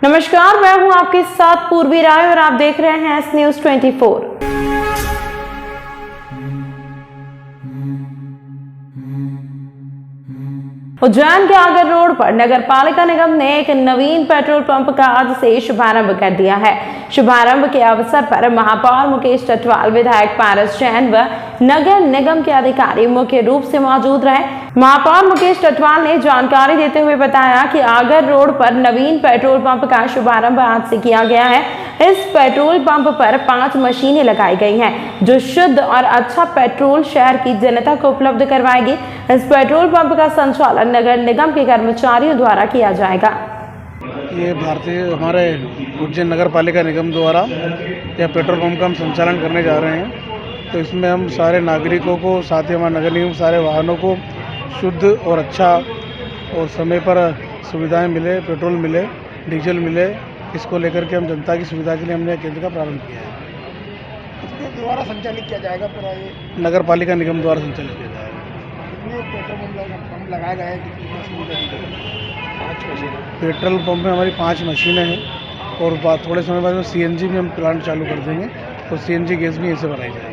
नमस्कार, मैं हूं आपके साथ पूर्वी राय और आप देख रहे हैं एस न्यूज 24। उज्जैन के आगर रोड पर नगर पालिका निगम ने एक नवीन पेट्रोल पंप का आज से शुभारंभ कर दिया है। शुभारंभ के अवसर पर महापौर मुकेश टटवाल, विधायक पारस जैन व नगर निगम के अधिकारी मुख्य रूप से मौजूद रहे। महापौर मुकेश टटवाल ने जानकारी देते हुए बताया कि आगर रोड पर नवीन पेट्रोल पंप का शुभारंभ आज से किया गया है। इस पेट्रोल पंप पर 5 मशीनें लगाई गई हैं, जो शुद्ध और अच्छा पेट्रोल शहर की जनता को उपलब्ध करवाएगी। इस पेट्रोल पंप का संचालन नगर निगम के कर्मचारियों द्वारा किया जाएगा। ये भारतीय हमारे उज्जैन नगर पालिका निगम द्वारा यह पेट्रोल पंप का हम संचालन करने जा रहे हैं। तो इसमें हम सारे नागरिकों को, साथ ही हमारे नगर निगम सारे वाहनों को शुद्ध और अच्छा और समय पर सुविधाएं मिले, पेट्रोल मिले, डीजल मिले, इसको लेकर के हम जनता की सुविधा के लिए हमने केंद्र का प्रारंभ किया है। किसके द्वारा संचालित किया जाएगा पूरा ये? नगर पालिका निगम द्वारा संचालित किया जाएगा। कितने पेट्रोल पंप लगाया गया है? कितनी सुविधा दी जाएगी? 5 मशीनें। पेट्रोल पंप में हमारी 5 मशीनें हैं और थोड़े समय बाद में CNG भी हम प्लांट चालू कर देंगे और CNG गैस भी ऐसे बनाई जाएगी।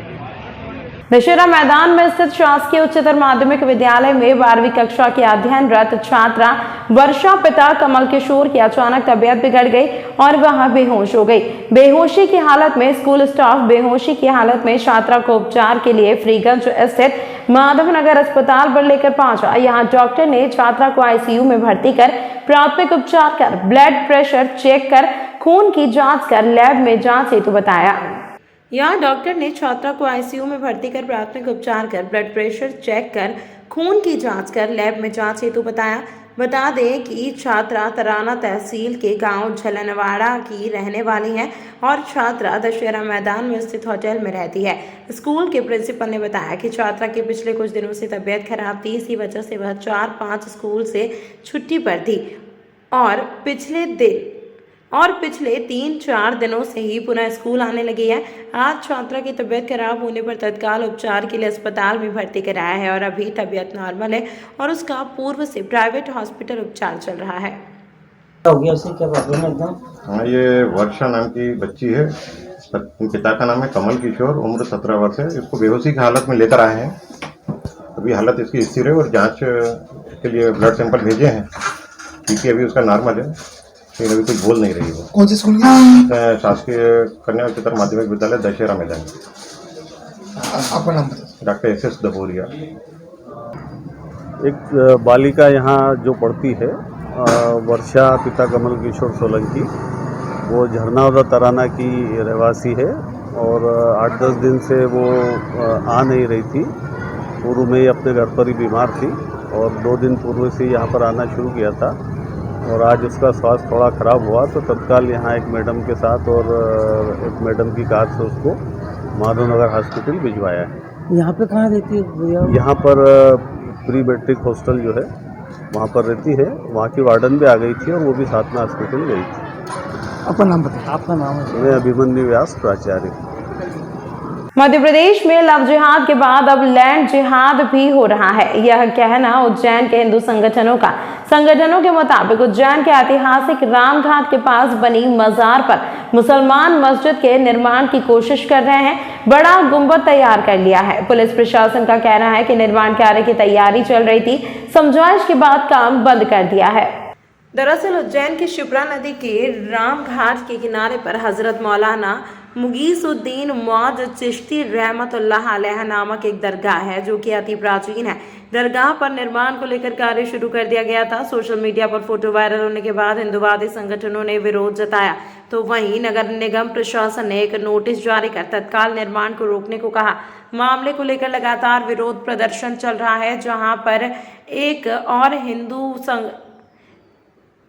दशहरा मैदान में स्थित शासकीय उच्चतर माध्यमिक विद्यालय में 12वीं कक्षा की अध्ययनरत छात्रा वर्षा पिता कमल किशोर की अचानक तबीयत बिगड़ गई और वह बेहोश हो गई। बेहोशी की हालत में स्कूल स्टाफ बेहोशी की हालत में छात्रा को उपचार के लिए फ्रीगंज स्थित माधवनगर अस्पताल पर लेकर पहुंचा। यहाँ डॉक्टर ने छात्रा को ICU में भर्ती कर प्राथमिक उपचार कर ब्लड प्रेशर चेक कर खून की जाँच कर लैब में जाँच हेतु बताया। यहाँ डॉक्टर ने छात्रा को ICU में भर्ती कर प्राथमिक उपचार कर ब्लड प्रेशर चेक कर खून की जांच कर लैब में जांच हेतु बताया। बता दें कि छात्रा तराना तहसील के गांव झलनवाड़ा की रहने वाली है और छात्रा दशहरा मैदान में स्थित होटल में रहती है। स्कूल के प्रिंसिपल ने बताया कि छात्रा की पिछले कुछ दिनों से तबीयत खराब थी, इसी वजह से वह 4-5 स्कूल से छुट्टी पर थी और पिछले 3-4 दिनों से ही पुनः स्कूल आने लगी है। आज छात्रा की तबीयत खराब होने पर तत्काल उपचार के लिए अस्पताल में भर्ती कराया है और अभी तबीयत नॉर्मल है और उसका पूर्व से प्राइवेट हॉस्पिटल उपचार चल रहा है। हो गया उसे क्या प्रॉब्लम है एकदम? हाँ, ये वर्षा नाम की बच्ची है। पिता का नाम है कमल किशोर, उम्र 17 वर्ष है। इसको बेहोशी की हालत में लेकर आए हैं। अभी हालत इसकी स्थिर है और जांच के लिए ब्लड सैंपल भेजे हैं, क्योंकि अभी उसका नॉर्मल है, लेकिन अभी कुछ बोल नहीं रही वो। कौन से स्कूल की? शासकीय कन्या उच्चतर माध्यमिक विद्यालय दशहरा मैदान। आपका नाम बताइए। Doctor SS दबोरिया। एक बालिका यहाँ जो पढ़ती है, वर्षा, पिता कमल किशोर सोलंकी, वो झरनावदा तराना की रहवासी है और 8-10 दिन से वो आ नहीं रही थी। पूर्व में ही अपने घर पर ही बीमार थी और 2 दिन पूर्व से यहाँ पर आना शुरू किया था और आज उसका स्वास्थ्य थोड़ा ख़राब हुआ तो तत्काल यहाँ एक मैडम के साथ और एक मैडम की कार से उसको माधवनगर हॉस्पिटल भिजवाया है। यहाँ पे कहाँ रहती है भैया? यहाँ पर प्री मैट्रिक हॉस्टल जो है वहाँ पर रहती है। वहाँ की वार्डन भी आ गई थी और वो भी साथ में हॉस्पिटल गई थी। आपका नाम बताइए। आपका नाम है? मैं अभिमन्यु व्यास, प्राचार्य। मध्य प्रदेश में लव जिहाद के बाद अब लैंड जिहाद भी हो रहा है। यह कहना उज्जैन के हिंदू संगठनों के मुताबिक उज्जैन के ऐतिहासिक रामघाट के पास बनी मजार पर मुसलमान मस्जिद के निर्माण की कोशिश कर रहे हैं। बड़ा गुंबद तैयार कर लिया है। पुलिस प्रशासन का कहना है कि निर्माण कार्य की तैयारी चल रही थी, समझाइश के बाद काम बंद कर दिया है। दरअसल उज्जैन की शिप्रा नदी के रामघाट के किनारे पर हजरत मौलाना मुगीसुद्दीन मौज चिश्ती रहमतुल्लाह अलैह नामक एक दरगाह है, जो कि अति प्राचीन है। दरगाह पर निर्माण को लेकर कार्य शुरू कर दिया गया था। सोशल मीडिया पर फोटो वायरल होने के बाद हिंदुवादी संगठनों ने विरोध जताया, तो वहीं नगर निगम प्रशासन ने एक नोटिस जारी कर तत्काल निर्माण को रोकने को कहा। मामले को लेकर लगातार विरोध प्रदर्शन चल रहा है,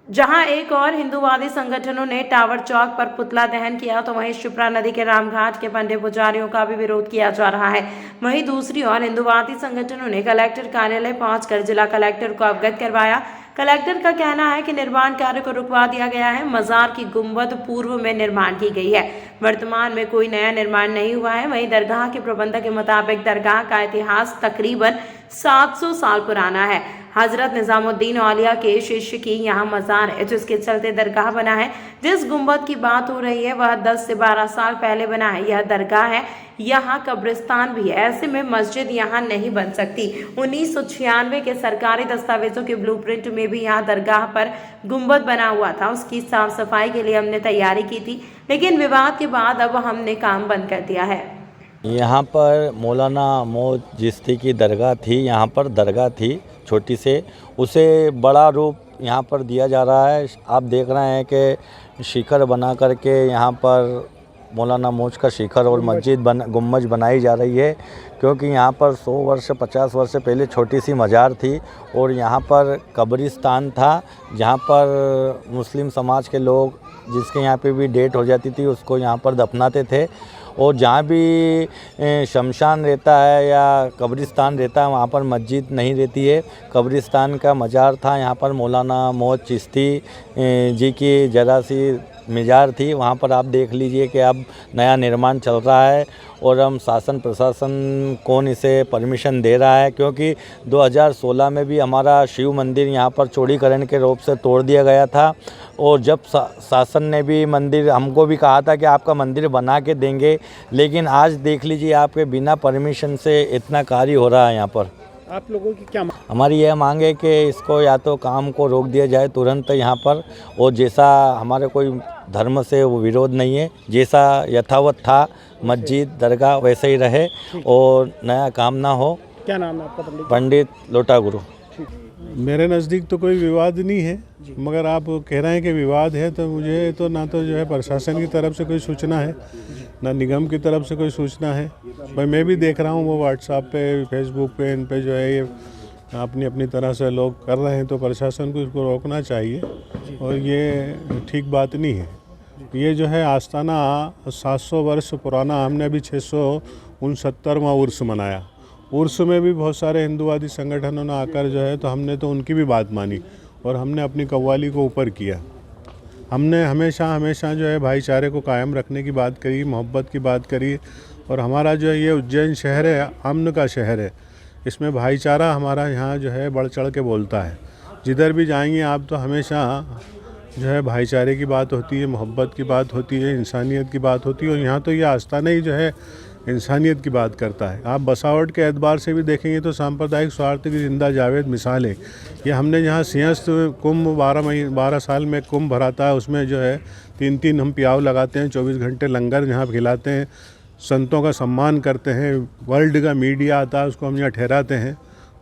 जहां एक और हिंदूवादी संगठनों ने टावर चौक पर पुतला दहन किया, तो वहीं शिप्रा नदी के रामघाट के पंडे पुजारियों का भी विरोध किया जा रहा है। वहीं दूसरी ओर हिंदूवादी संगठनों ने कलेक्टर कार्यालय पहुंचकर जिला कलेक्टर को अवगत करवाया। कलेक्टर का कहना है कि निर्माण कार्य को रुकवा दिया गया है। मजार की गुंबद पूर्व में निर्माण की गई है, वर्तमान में कोई नया निर्माण नहीं हुआ है। वहीं दरगाह के प्रबंधक के मुताबिक दरगाह का इतिहास तकरीबन 700 साल पुराना है। हजरत निजामुद्दीन औलिया के शिष्य की यहाँ मज़ार है, जिसके चलते दरगाह बना है। जिस गुंबद की बात हो रही है वह 10 से 12 साल पहले बना है। यह दरगाह है, यहाँ कब्रिस्तान भी है। ऐसे में मस्जिद यहाँ नहीं बन सकती। 1996 के सरकारी दस्तावेजों के ब्लूप्रिंट में भी यहाँ दरगाह पर गुंबद बना हुआ था। उसकी साफ सफाई के लिए हमने तैयारी की थी, लेकिन विवाद के बाद अब हमने काम बंद कर दिया है। यहाँ पर मौलाना मौद चिश्ती की दरगाह थी। यहाँ पर दरगाह थी छोटी से, उसे बड़ा रूप यहाँ पर दिया जा रहा है। आप देख रहे हैं कि शिखर बना करके यहाँ पर मौलाना मौज का शिखर और गुम्बज बनाई जा रही है, क्योंकि यहाँ पर 100 वर्ष 50 वर्ष पहले छोटी सी मज़ार थी और यहाँ पर कब्रिस्तान था, जहाँ पर मुस्लिम समाज के लोग जिसके यहाँ पे भी डेट हो जाती थी उसको यहाँ पर दफनाते थे। और जहाँ भी शमशान रहता है या कब्रिस्तान रहता है वहाँ पर मस्जिद नहीं रहती है। कब्रिस्तान का मज़ार था, यहाँ पर मौलाना मौद चिश्ती जी की जरा सी मज़ार थी। वहाँ पर आप देख लीजिए कि अब नया निर्माण चल रहा है और हम शासन प्रशासन कौन इसे परमिशन दे रहा है, क्योंकि 2016 में भी हमारा शिव मंदिर यहाँ पर चौड़ीकरण के रूप से तोड़ दिया गया था। और जब शासन ने भी मंदिर हमको भी कहा था कि आपका मंदिर बना के देंगे, लेकिन आज देख लीजिए आपके बिना परमिशन से इतना कार्य हो रहा है यहाँ पर। आप लोगों की क्या हमारी यह मांग है कि इसको या तो काम को रोक दिया जाए तुरंत यहाँ पर, और जैसा हमारे कोई धर्म से वो विरोध नहीं है, जैसा यथावत था मस्जिद दरगाह वैसे ही रहे और नया काम ना हो। क्या नाम है आपका? पंडित लोटा गुरु। मेरे नज़दीक तो कोई विवाद नहीं है, मगर आप कह रहे हैं कि विवाद है, तो मुझे तो ना तो जो है प्रशासन की तरफ से कोई सूचना है, ना निगम की तरफ से कोई सूचना है। भाई मैं भी देख रहा हूँ वो व्हाट्सएप पे, फेसबुक पे, इन पे जो है ये अपनी अपनी तरह से लोग कर रहे हैं, तो प्रशासन को इसको रोकना चाहिए और ये ठीक बात नहीं है। ये जो है आस्थाना 700 वर्ष पुराना, हमने अभी 669वां उर्स मनाया। उर्स में भी बहुत सारे हिंदूवादी संगठनों ने आकर जो है, तो हमने तो उनकी भी बात मानी और हमने अपनी कव्वाली को ऊपर किया। हमने हमेशा जो है भाईचारे को कायम रखने की बात करी, मोहब्बत की बात करी, और हमारा जो है ये उज्जैन शहर है, अमन का शहर है। इसमें भाईचारा हमारा यहाँ जो है बढ़ चढ़ के बोलता है। जिधर भी जाएंगे आप तो हमेशा जो है भाईचारे की बात होती है, मोहब्बत की बात होती है, इंसानियत की बात होती है, और यहाँ तो ये आस्थाना ही जो है इंसानियत की बात करता है। आप बसावट के एतबार से भी देखेंगे तो सांप्रदायिक स्वार्थ की जिंदा जावेद मिसाल है। ये हमने जहाँ सिंहस्थ कुंभ 12 साल में कुंभ भराता है, उसमें जो है 3 हम प्याव लगाते हैं, 24 घंटे लंगर जहाँ खिलाते हैं, संतों का सम्मान करते हैं, वर्ल्ड का मीडिया आता है उसको हम यहाँ ठहराते हैं,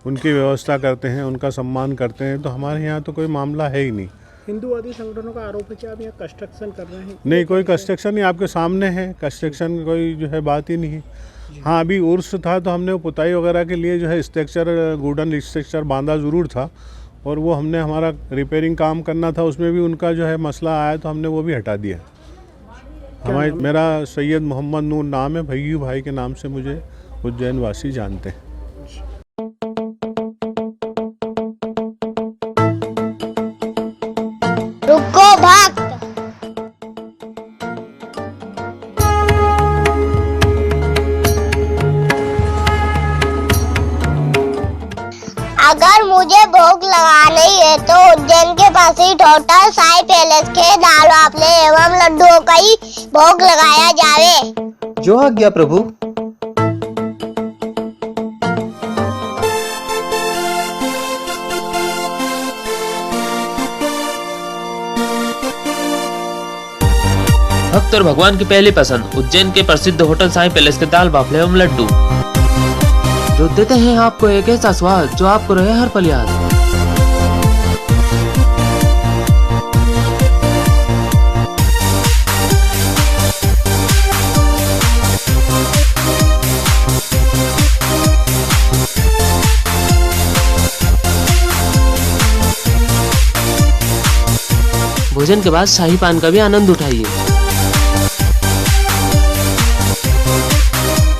उनकी व्यवस्था करते हैं, उनका सम्मान करते हैं। तो हमारे यहाँ तो कोई मामला है ही नहीं। हिंदूवादी संगठनों का आरोप है कि आप यहाँ कंस्ट्रक्शन कर रहे हैं। नहीं, कोई कंस्ट्रक्शन नहीं, आपके सामने है। कंस्ट्रक्शन कोई जो है बात ही नहीं है। हाँ, अभी उर्स था तो हमने वो पुताई वगैरह के लिए जो है स्ट्रक्चर, वुडन स्ट्रक्चर बांधा ज़रूर था, और वो हमने हमारा रिपेयरिंग काम करना था, उसमें भी उनका जो है मसला आया तो हमने वो भी हटा दिया। मेरा सैयद मोहम्मद नूर नाम है, भैयू भाई के नाम से मुझे उज्जैन वासी जानते हैं। रुको भक्त। अगर मुझे भोग लगाना ही है तो उज्जैन के पास ही टोटल साई पैलेस के दाल वाफले एवं लड्डुओं का ही भोग लगाया जावे। जो आज्ञा प्रभु। भक्त और भगवान की पहली पसंद उज्जैन के प्रसिद्ध होटल साई पैलेस के दाल बाफले एवं लड्डू, जो देते हैं आपको एक ऐसा स्वाद जो आपको रहे हर पल याद। भोजन के बाद शाही पान का भी आनंद उठाइए।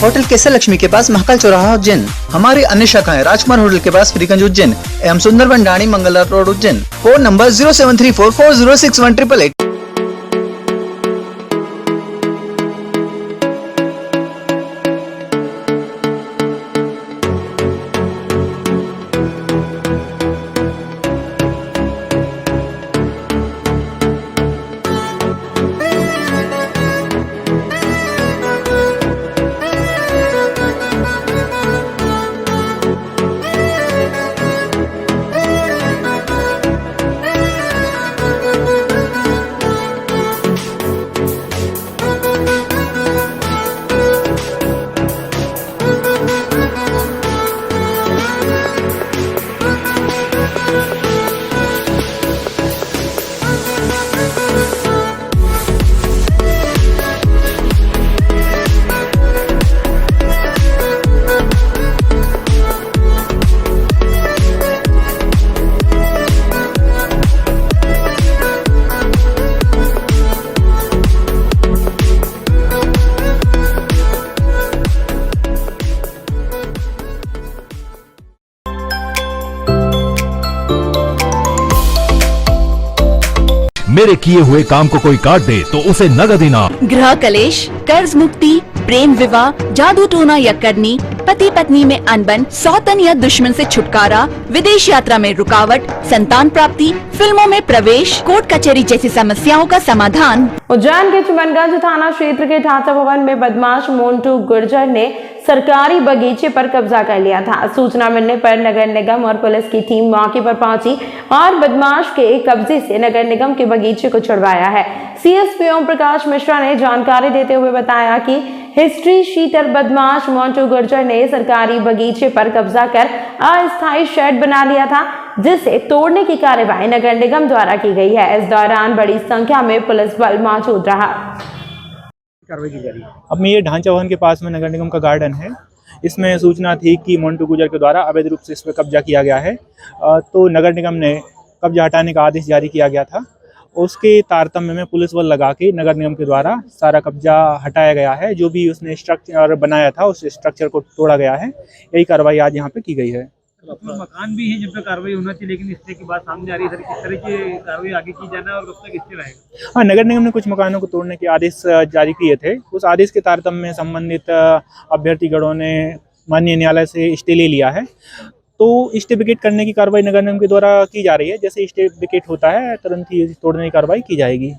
होटल केसर लक्ष्मी के पास महाकाल चौराहा उज्जैन। हमारी अन्य शाखाएं राजकुमार होटल के पास फ्रीगंज उज्जैन एवं सुंदरबन डाणी Mangla road Ujjain. Phone number 07344061888। मेरे किए हुए काम को कोई काट दे तो उसे नगद इनाम। गृह कलेश, कर्ज मुक्ति, प्रेम विवाह, जादू टोना या करनी, पति पत्नी में अनबन, सौतन या दुश्मन से छुटकारा, विदेश यात्रा में रुकावट, संतान प्राप्ति, फिल्मों में प्रवेश, कोर्ट कचहरी जैसी समस्याओं का समाधान। उज्जैन के चिमनगंज थाना क्षेत्र के ढांचा भवन में बदमाश मोन्टू गुर्जर ने सरकारी बगीचे पर कब्जा कर लिया था। सूचना मिलने पर नगर निगम और पुलिस की टीम मौके पर पहुंची और बदमाश के कब्जे से नगर निगम के बगीचे को छुड़वाया है। सीएसपी ओम प्रकाश मिश्रा ने जानकारी देते हुए बताया कि हिस्ट्री शीटर बदमाश मोन्टू गुर्जर ने सरकारी बगीचे पर कब्जा कर अस्थायी शेड बना लिया था, जिसे तोड़ने की कार्रवाई नगर निगम द्वारा की गई है। इस दौरान बड़ी संख्या में पुलिस बल मौजूद रहा। कार्रवाई की जा रही है। अब मैं ये ढांचा भवन के पास में नगर निगम का गार्डन है, इसमें सूचना थी कि मोन्टू गुर्जर के द्वारा अवैध रूप से इस पर कब्जा किया गया है, तो नगर निगम ने कब्जा हटाने का आदेश जारी किया गया था। उसके तारतम्य में पुलिस बल लगा के नगर निगम के द्वारा सारा कब्जा हटाया गया है। जो भी उसने स्ट्रक्चर बनाया था उस स्ट्रक्चर को तोड़ा गया है। यही कार्रवाई आज यहाँ पे की गई है। मकान भी है जिन पर कार्रवाई होना चाहिए, लेकिन इस तरह की बात सामने आ रही है। सर, किस तरह की कार्रवाई आगे की जाना है और कब तक स्टे रहेगा? हाँ, नगर निगम ने कुछ मकानों को तोड़ने के आदेश जारी किए थे। उस आदेश के तारतम्य में संबंधित अभ्यर्थीगणों ने माननीय न्यायालय से स्टे ले लिया है, तो स्टे विकेट करने की कार्रवाई नगर निगम के द्वारा की जा रही है। जैसे स्टे विकेट होता है तुरंत ही तोड़ने की कार्रवाई की जाएगी।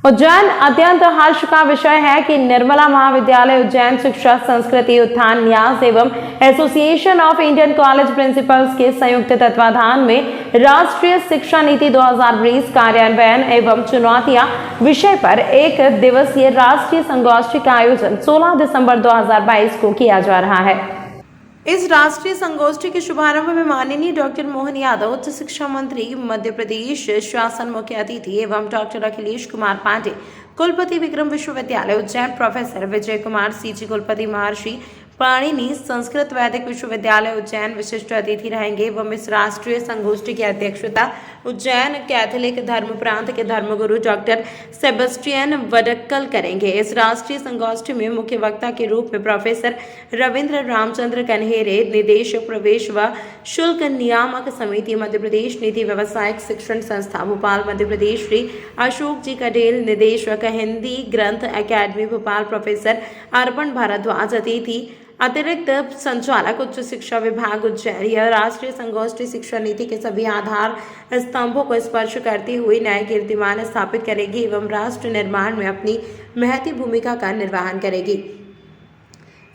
उज्जैन अत्यंत हर्ष का विषय है कि निर्मला महाविद्यालय उज्जैन शिक्षा संस्कृति उत्थान न्यास एवं association of Indian college principles के संयुक्त तत्वाधान में राष्ट्रीय शिक्षा नीति 2020 कार्यान्वयन एवं चुनौतियां विषय पर एक दिवसीय राष्ट्रीय संगोष्ठी का आयोजन 16 दिसंबर 2022 को किया जा रहा है। इस राष्ट्रीय संगोष्ठी के शुभारंभ में माननीय डॉक्टर मोहन यादव उच्च शिक्षा मंत्री मध्य प्रदेश शासन मुख्य अतिथि एवं डॉक्टर अखिलेश कुमार पांडे कुलपति विक्रम विश्वविद्यालय उज्जैन, प्रोफेसर विजय कुमार सीजी कुलपति महर्षि पाणिनि संस्कृत वैदिक विश्वविद्यालय उज्जैन विशिष्ट अतिथि रहेंगे एवं इस राष्ट्रीय संगोष्ठी की अध्यक्षता उज्जैन कैथोलिक धर्म प्रांत के धर्मगुरु डॉक्टर सेबेस्टियन वडक्कल करेंगे। इस राष्ट्रीय संगोष्ठी में मुख्य वक्ता के रूप में प्रोफेसर रविंद्र रामचंद्र कन्हेरे, निदेशक प्रवेश व शुल्क नियामक समिति मध्य प्रदेश नीति व्यवसायिक शिक्षण संस्था भोपाल मध्य प्रदेश, श्री अशोक जी कडेल, निदेशक हिंदी ग्रंथ अकेडमी भोपाल, प्रोफेसर अर्पण भारद्वाज अतिथि अतिरिक्त संचालक उच्च शिक्षा विभाग उज्जैन। यह राष्ट्रीय संगोष्ठी शिक्षा नीति के सभी आधार स्तंभों को स्पर्श करती हुई नए कीर्तिमान स्थापित करेगी एवं राष्ट्र निर्माण में अपनी महती भूमिका का निर्वहन करेगी।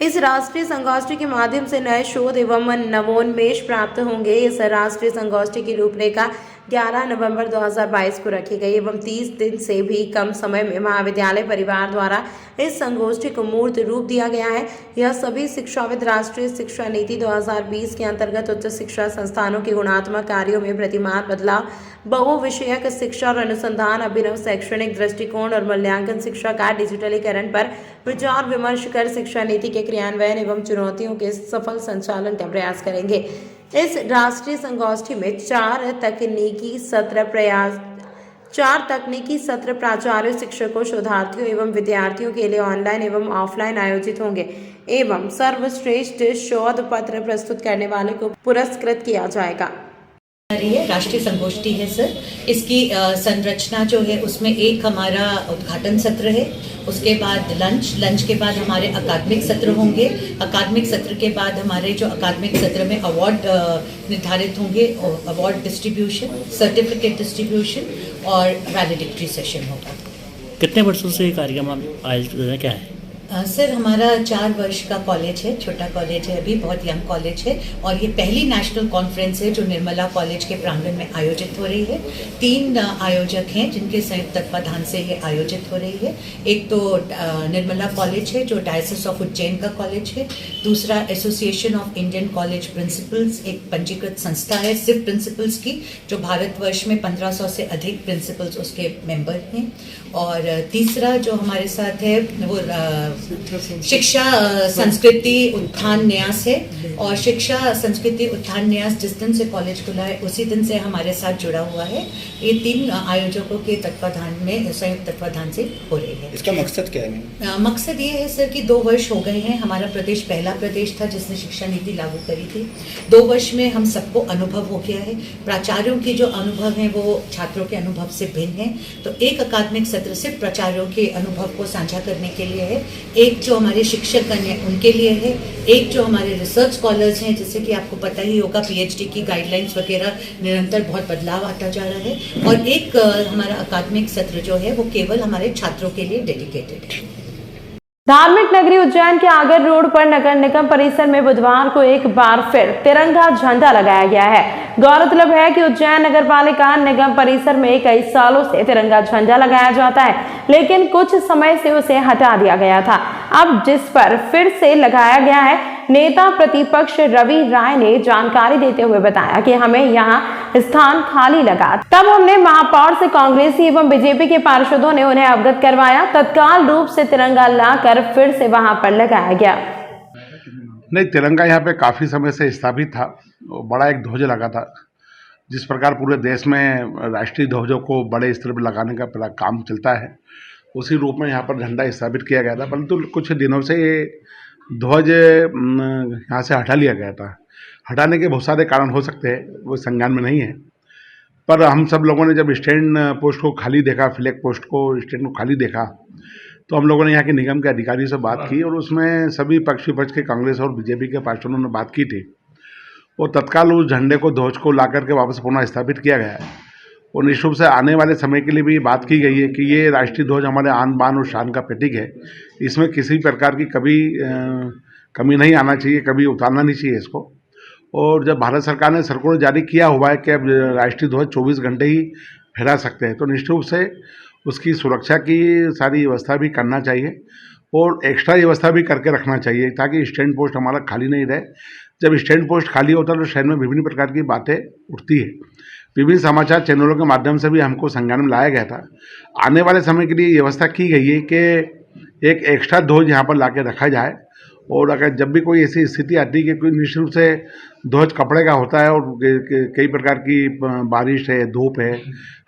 इस राष्ट्रीय संगोष्ठी के माध्यम से नए शोध एवं नवोन्मेष प्राप्त होंगे। इस राष्ट्रीय संगोष्ठी की रूपरेखा 11 नवंबर 2022 को रखी गई एवं 30 दिन से भी कम समय में महाविद्यालय परिवार द्वारा इस संगोष्ठी को मूर्त रूप दिया गया है। यह सभी शिक्षाविद राष्ट्रीय शिक्षा नीति 2020 के अंतर्गत उच्च शिक्षा संस्थानों के गुणात्मक कार्यों में प्रतिमान बदलाव, बहुविषयक शिक्षा और अनुसंधान, अभिनव शैक्षणिक दृष्टिकोण और मूल्यांकन शिक्षा का डिजिटलीकरण पर विचार विमर्श कर शिक्षा नीति के क्रियान्वयन एवं चुनौतियों के सफल संचालन का प्रयास करेंगे। इस राष्ट्रीय संगोष्ठी में 4 तकनीकी सत्र प्राचार्यों, शिक्षकों, शोधार्थियों एवं विद्यार्थियों के लिए ऑनलाइन एवं ऑफलाइन आयोजित होंगे एवं सर्वश्रेष्ठ शोध पत्र प्रस्तुत करने वाले को पुरस्कृत किया जाएगा। राष्ट्रीय संगोष्ठी है सर, इसकी संरचना जो है उसमें एक हमारा उद्घाटन सत्र है, उसके बाद लंच के बाद हमारे अकादमिक सत्र होंगे, अकादमिक सत्र के बाद हमारे जो अकादमिक सत्र में अवार्ड निर्धारित होंगे, अवार्ड डिस्ट्रीब्यूशन, सर्टिफिकेट डिस्ट्रीब्यूशन और वैलिडिक्टरी सेशन होगा। कितने वर्षों से ये कार्यक्रम आयोजित क्या है? सर हमारा 4 वर्ष का कॉलेज है, छोटा कॉलेज है, अभी बहुत यंग कॉलेज है और ये पहली नेशनल कॉन्फ्रेंस है जो निर्मला कॉलेज के प्रांगण में आयोजित हो रही है। 3 आयोजक हैं जिनके संयुक्त तत्वाधान से ये आयोजित हो रही है। एक तो निर्मला कॉलेज है जो डायसिस ऑफ उज्जैन का कॉलेज है, दूसरा association of Indian college principles एक पंजीकृत संस्था है सिर्फ प्रिंसिपल्स की, जो भारतवर्ष में 1500 से अधिक प्रिंसिपल्स उसके मेंबर हैं, और तीसरा जो हमारे साथ है वो शिक्षा संस्कृति उत्थान न्यास है और शिक्षा संस्कृति उत्थान न्यास जिस दिन से कॉलेज खुला है उसी दिन से हमारे साथ जुड़ा हुआ है। ये 3 आयोजकों के तत्वाधान में संयुक्त तत्वाधान से हो रही है। इसका मकसद क्या है? मकसद ये है सर कि 2 वर्ष हो गए हैं। हमारा प्रदेश पहला प्रदेश था जिसने शिक्षा नीति लागू करी थी। 2 वर्ष में हम सबको अनुभव हो गया है। प्राचार्यों की जो अनुभव है वो छात्रों के अनुभव से भिन्न है। तो एक अकादमिक सत्र सिर्फ प्राचार्यों के अनुभव को साझा करने के लिए है, एक जो हमारे शिक्षकगण हैं उनके लिए है, एक जो हमारे रिसर्च स्कॉलर्स हैं, जैसे कि आपको पता ही होगा पीएचडी की गाइडलाइंस वगैरह निरंतर बहुत बदलाव आता जा रहा है, और एक हमारा अकादमिक सत्र जो है वो केवल हमारे छात्रों के लिए डेडिकेटेड है। धार्मिक नगरी उज्जैन के आगर रोड पर नगर निगम परिसर में बुधवार को एक बार फिर तिरंगा झंडा लगाया गया है। गौरतलब है कि उज्जैन नगर पालिका निगम परिसर में कई सालों से तिरंगा झंडा लगाया जाता है, लेकिन कुछ समय से उसे हटा दिया गया था। अब जिस पर फिर से लगाया गया है, नेता प्रतिपक्ष रवि राय ने जानकारी देते हुए बताया कि हमें यहाँ स्थान खाली लगा, तब हमने महापौर से कांग्रेसी एवं बीजेपी के पार्षदों ने उन्हें अवगत करवाया। तत्काल रूप से तिरंगा लाकर फिर से वहां पर लगाया गया। नहीं, तिरंगा यहाँ पे काफ़ी समय से स्थापित था। बड़ा एक ध्वज लगा था। जिस प्रकार पूरे देश में राष्ट्रीय ध्वजों को बड़े स्तर पर लगाने का पूरा काम चलता है, उसी रूप में यहाँ पर झंडा स्थापित किया गया था। परंतु कुछ दिनों से ये ध्वज यहाँ से हटा लिया गया था। हटाने के बहुत सारे कारण हो सकते हैं, वो संज्ञान में नहीं है। पर हम सब लोगों ने जब स्टैंड पोस्ट को खाली देखा, फ्लैग पोस्ट को स्टैंड को खाली देखा, तो हम लोगों ने यहाँ के निगम के अधिकारियों से बात की और उसमें सभी पक्ष विपक्ष के कांग्रेस और बीजेपी के पार्षदों ने बात की थी और तत्काल उस झंडे को ध्वज को ला करके वापस पुनः स्थापित किया गया है। और निश्चित रूप से आने वाले समय के लिए भी बात की गई है कि ये राष्ट्रीय ध्वज हमारे आन बान और शान का प्रतीक है। इसमें किसी प्रकार की कभी कमी नहीं आना चाहिए, कभी उतारना नहीं चाहिए इसको। और जब भारत सरकार ने सर्कुलर जारी किया हुआ है कि अब राष्ट्रीय ध्वज 24 घंटे ही फहरा सकते हैं, तो निश्चित रूप से उसकी सुरक्षा की सारी व्यवस्था भी करना चाहिए और एक्स्ट्रा व्यवस्था भी करके रखना चाहिए ताकि स्टैंड पोस्ट हमारा खाली नहीं रहे। जब स्टैंड पोस्ट खाली होता है तो शहर में विभिन्न प्रकार की बातें उठती है। विभिन्न समाचार चैनलों के माध्यम से भी हमको संज्ञान में लाया गया था। आने वाले समय के लिए व्यवस्था की गई है कि एक एक्स्ट्रा ध्वज यहाँ पर ला के रखा जाए और अगर जब भी कोई ऐसी स्थिति आती है कि कोई निश्चित रूप से ध्वज कपड़े का होता है और कई प्रकार की बारिश है, धूप है,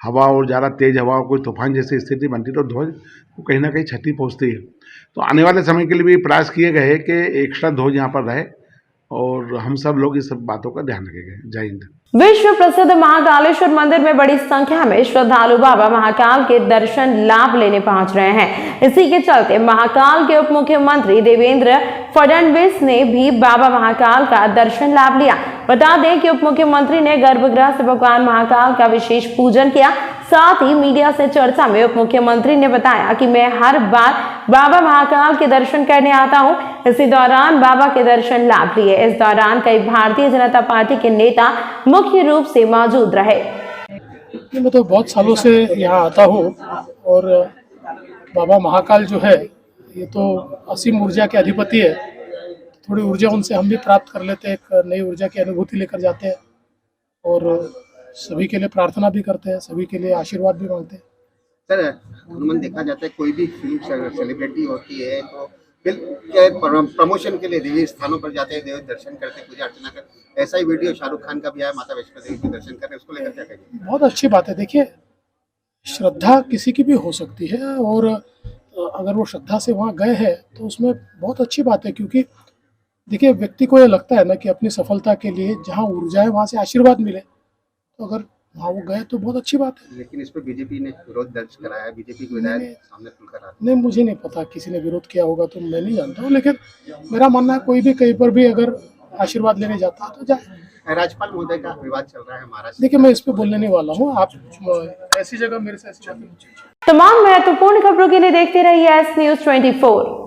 हवा और ज़्यादा तेज़ हवा और कोई तूफान जैसी स्थिति बनती है तो ध्वज को कहीं ना कहीं क्षति पहुँचती है। तो आने वाले समय के लिए भी प्रयास किए गए हैं कि एक्स्ट्रा ध्वज यहाँ पर रहे और हम सब लोग इस सब बातों का ध्यान रखेंगे। जय हिंद। विश्व प्रसिद्ध महाकालेश्वर मंदिर में बड़ी संख्या में श्रद्धालु बाबा महाकाल के दर्शन लाभ लेने पहुंच रहे हैं। इसी के चलते महाकाल के उप मुख्यमंत्री देवेंद्र फडणवीस ने भी बाबा महाकाल का दर्शन लाभ लिया। बता दें कि उप मुख्यमंत्री ने गर्भगृह से भगवान महाकाल का विशेष पूजन किया। साथ ही मीडिया से चर्चा में उप मुख्यमंत्री ने बताया कि मैं हर बार बाबा महाकाल के दर्शन करने आता हूं। इसी दौरान बाबा के दर्शन लाभ लिए। इस दौरान कई भारतीय जनता पार्टी के नेता मुख्य रूप से मौजूद रहे। मैं तो बहुत सालों से यहाँ आता हूँ और बाबा महाकाल जो है ये तो असीम ऊर्जा के अधिपति है। थोड़ी ऊर्जा उनसे हम भी प्राप्त कर लेते हैं, एक नई ऊर्जा की अनुभूति लेकर जाते हैं और सभी के लिए प्रार्थना भी करते हैं, सभी के लिए आशीर्वाद भी मांगते हैं। सर, अमूमन देखा जाता है कोई भी फिल्म सेलिब्रिटी होती है तो फिल्म प्रमोशन के लिए देवी स्थानों पर जाते हैं, देवी दर्शन करते हैं, पूजा अर्चना करते। ऐसा ही वीडियो शाहरुख खान का भी आया, माता वैष्णो देवी के दर्शन कर रहे हैं, उसको लेकर क्या कहेंगे? बहुत अच्छी बात है। देखिए, श्रद्धा किसी की भी हो सकती है और अगर वो श्रद्धा से वहाँ गए हैं तो उसमें बहुत अच्छी बात है, क्योंकि देखिए व्यक्ति को ये लगता है ना कि अपनी सफलता के लिए जहाँ ऊर्जा है वहाँ से आशीर्वाद मिले, तो अगर वहाँ वो गए तो बहुत अच्छी बात है। लेकिन इस पर बीजेपी ने विरोध दर्ज कराया है, बीजेपी के विधायक सामने खुलकर आते। नहीं, मुझे नहीं पता किसी ने विरोध किया होगा तो मैं नहीं जानता हूँ, लेकिन मेरा मानना है कोई भी कहीं पर भी अगर आशीर्वाद लेने जाता है तो जाए। राज्यपाल महोदय का विवाद चल रहा है महाराष्ट्र। देखिए, मैं इस पे बोलने नहीं वाला हूँ। आप ऐसी जगह मेरे से ऐसी बात। तमाम महत्वपूर्ण खबरों के लिए देखते रहिए एस न्यूज 24।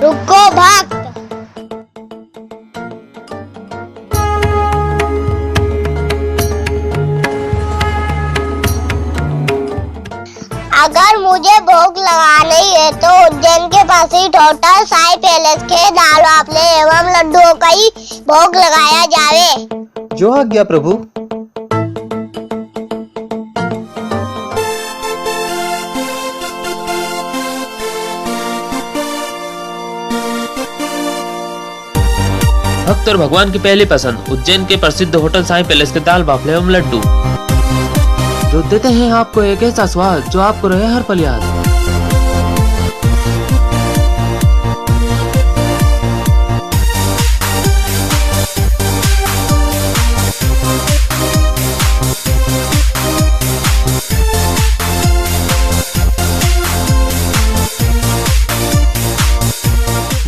रुको भक्त, अगर मुझे भोग लगाना ही है तो उज्जैन के पास ही होटल साई पैलेस के दाल बाफले एवं लड्डुओं का ही भोग लगाया जावे। जो आज्ञा प्रभु। भक्त और भगवान की पहली पसंद उज्जैन के प्रसिद्ध होटल साईं पैलेस के दाल बाफले एवं लड्डू, जो देते हैं आपको एक ऐसा स्वाद जो आपको रहे हर पल याद।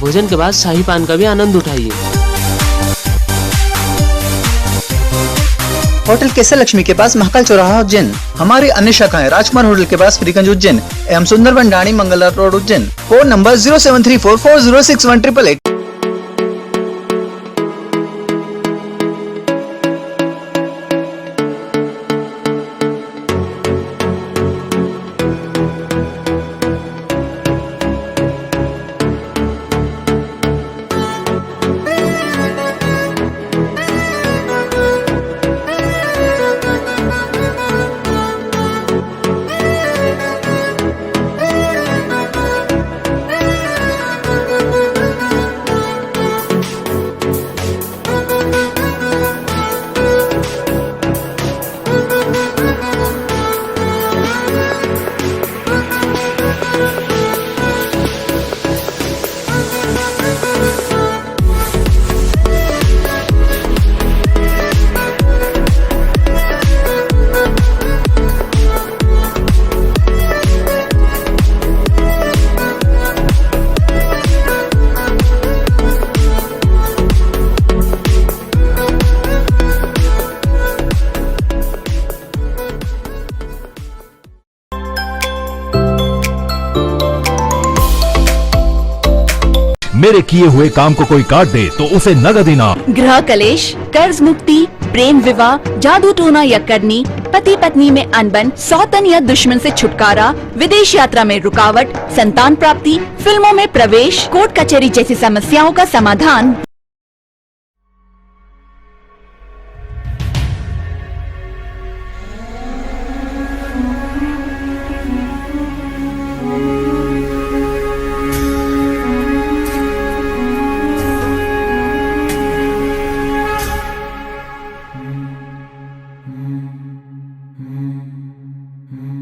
भोजन के बाद शाही पान का भी आनंद उठाइए। होटल केसर लक्ष्मी के पास महाकाल चौराहा उज्जैन। हमारी अन्य शाखाएं राजकुमार होटल के पास फ्रीगंज उज्जैन एवं सुंदरबन डाणी Mangla road Ujjain. Phone number 0734406188। मेरे किए हुए काम को कोई काट दे तो उसे नगद इनाम। गृह कलेश, कर्ज मुक्ति, प्रेम विवाह, जादू टोना या करनी, पति पत्नी में अनबन, सौतन या दुश्मन से छुटकारा, विदेश यात्रा में रुकावट, संतान प्राप्ति, फिल्मों में प्रवेश, कोर्ट कचहरी जैसी समस्याओं का समाधान